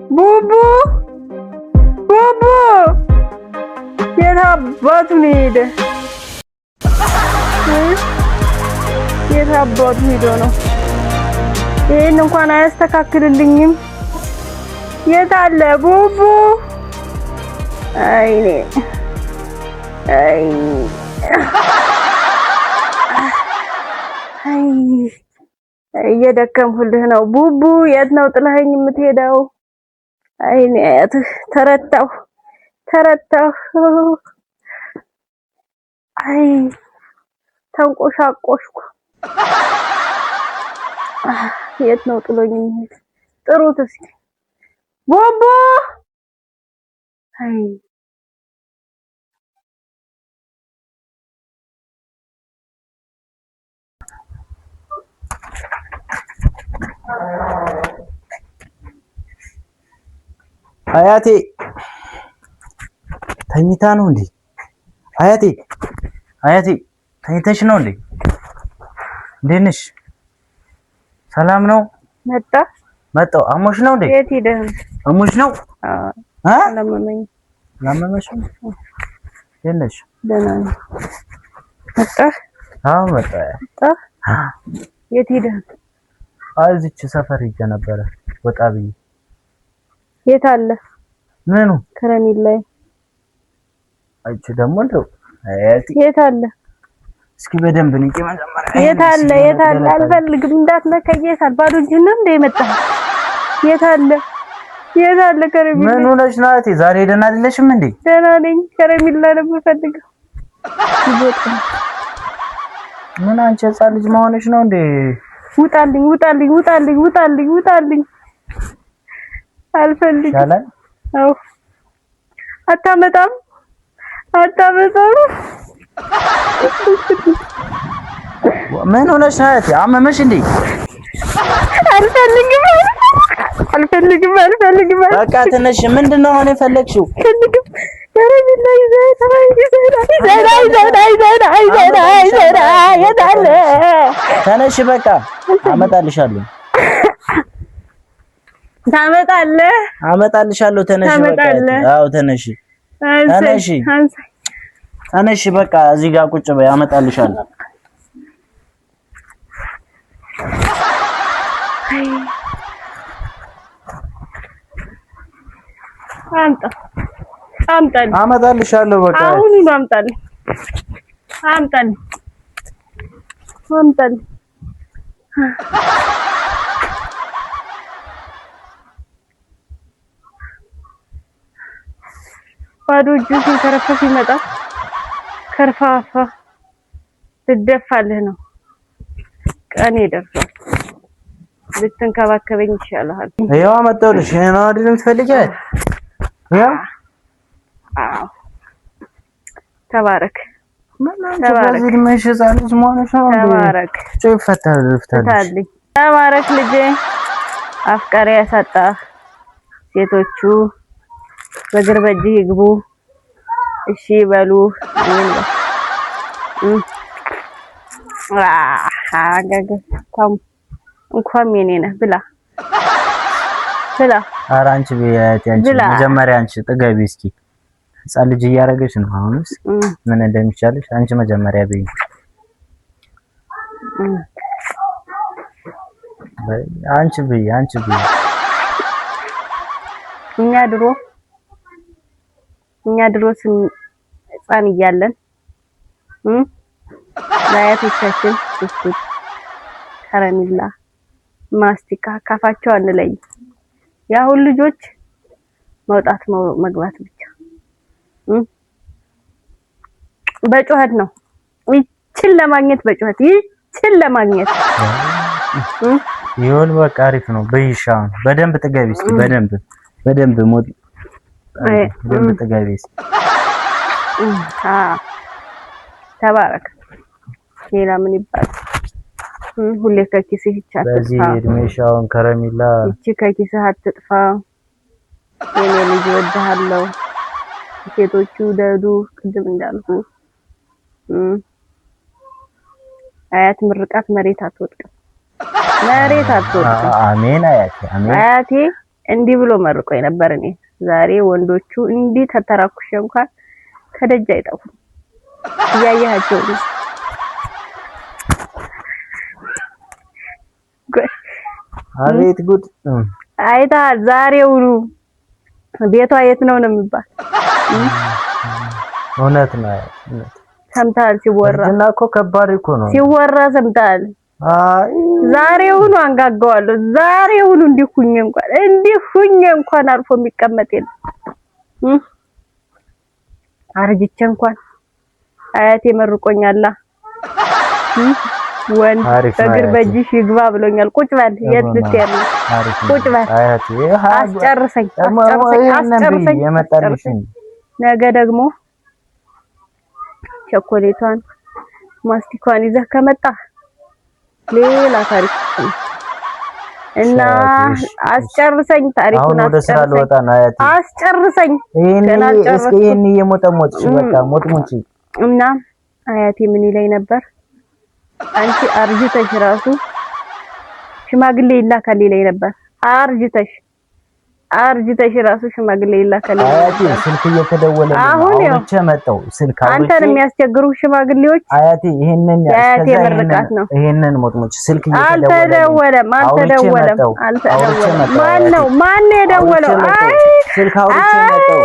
ቡቡ ቡቡ የታባቱ ነው ሄደ? የታባቱ ሄዶ ነው? ይሄን እንኳን አያስተካክልልኝም። የት አለ ቡቡ? አይኔ አይ እየደከምኩልህ ነው ቡቡ። የት ነው ጥለኸኝ የምትሄደው? አይኔ አያትህ ተረታሁ። አይ ተንቆሻቆሽኩ። የት ነው ጥሎኝ የሚሄድ? ጥሩት እስኪ ቡቡ። አይ አያቴ ተኝታ ነው እንዴ? አያቴ ተኝተሽ ነው እንዴ? እንዴት ነሽ? ሰላም ነው? መጣሁ። አሞሽ ነው እንዴ? የት ሄደህ? አሞሽ ነው? አላመመኝም። አላመመሽም? እንዴት ነሽ? ደህና ነኝ። መጣህ? አዎ መጣሁ። የት ሄደህ? እዚች ሰፈር ሄጄ ነበረ ወጣ ብዬ። የት አለ? ምኑ? ከረሜላዬ። አንቺ ደግሞ እንደው አያቴ የት አለ? እስኪ በደንብ ንቂ መጀመሪያ። የት አለ? አልፈልግም እንዳትነካኝ። የት አለ? ባዶ እጅህን ነው እንደ የመጣህ? የት አለ ከረሜላ? ምን ሆነሽ ነው እህቴ? ዛሬ ደህና አይደለሽም እንዴ? ደህና ነኝ። ከረሜላ ነው የምፈልገው። ምን አንቺ ህፃን ልጅ መሆንሽ ነው እንዴ? ውጣልኝ። አልፈልግም። ይሻላል። አዎ አታመጣም። ምን ሆነሽ ነው እህቴ? አመመሽ እንዴ? አልፈልግም። በቃ ትንሽ ምንድነው አሁን የፈለግሽው? ተነሽ በቃ አመጣልሻለሁ። ታመጣለህ? አመጣልሻለሁ። ተነሽ በቃ። አዎ ተነሽ በቃ። እዚህ ጋር ቁጭ በይ፣ አመጣልሻለሁ። አምጣልኝ። አመጣልሻለሁ በቃ። አሁን አምጣልኝ። ባዶ እጁን ሲንከረፈፍ ይመጣል። ከርፋፋ ልደፋልህ ነው። ቀኔ ደርሷል። ልትንከባከበኝ ይሻልሃል። ይኸው አመጣሁልሽ። ይሄን ነው አይደል የምትፈልጊው? ያው ተባረክ። ተባረክ ልጄ። አፍቃሪ ያሳጣህ ሴቶቹ በእግር በእጅህ ይግቡ። እሺ በሉ። እንኳን የኔ ነህ። ብላ። ኧረ አንቺ መጀመሪያ አንቺ ጥገቢ እስኪ። ህፃን ልጅ እያደረገች ነው። አሁንስ ምን እንደሚቻልሽ አንቺ መጀመሪያ በይ። አንቺ በይ። እኛ ድሮ ህፃን እያለን ለአያቶቻችን ብስኩት፣ ከረሜላ፣ ማስቲካ ካፋቸው አንለይ። ያሁን ልጆች መውጣት መግባት ብቻ በጩኸት ነው። ይችን ለማግኘት በጩኸት ይሁን በቃ አሪፍ ነው። በይሻውን በደንብ ጥገቢ እስኪ። በደንብ ሞት በደንብ ጥገቢ እስኪ። ተባረክ። ሌላ ምን ይባል? ሁሌ ከኪስህ ይቻላል። በዚህ እድሜሻውን ከረሜላ እቺ ከኪስህ አትጥፋ። የኔ ልጅ ወድሃለሁ። ሴቶቹ ደዱ ቅድም እንዳልኩ አያት ምርቃት መሬት አትወድቅም። አሜን አያቴ፣ አሜን አያቴ። እንዲህ ብሎ መርቆኝ ነበር። እኔ ዛሬ ወንዶቹ እንዲህ ተተራኩሽ እንኳን ከደጅ አይጠፉም። እያያቸው ነው። አቤት ጉድ! አይተሃል? ዛሬውኑ ቤቷ የት ነው የሚባል እውነት ነው። ሰምተሃል? ሲወራ እና እኮ ከባድ እኮ ነው ሲወራ ሰምተሃል? ዛሬውኑ አንጋጋዋለሁ። ዛሬውኑ እንዲሁኝ እንኳን አርፎ የሚቀመጥ የለም። አርጅቼ እንኳን አያቴ መርቆኛል። ወንድ በእግር በእጅሽ ይግባ ብሎኛል። ቁጭ በል የት ልትሄድ ነው? ቁጭ በል አስጨርሰኝ። ነገ ደግሞ ቸኮሌቷን ማስቲኳን ይዘህ ከመጣ ሌላ ታሪክ እና አስጨርሰኝ። ታሪኩን አስጨርሰኝ። ይሄን እየሞጠሞጥሽ በቃ ሞጥሙጪ። እና አያቴ ምን ይለኝ ነበር? አንቺ አርጅተሽ ራሱ ሽማግሌ ይላካል ይለኝ ነበር። አርጅተሽ ራሱ ሽማግሌ ይላካል። አያቴ ስልክ እየተደወለ አውርቼ መጣሁ። ስልክ አንተን የሚያስቸግሩ ሽማግሌዎች አያቴ ይሄንን አያቴ ምርቃት ነው። ይሄንን ሞጥሞጭ ስልክ አልተደወለም። ማን የደወለው? አይ ስልክ አውርቼ መጣሁ።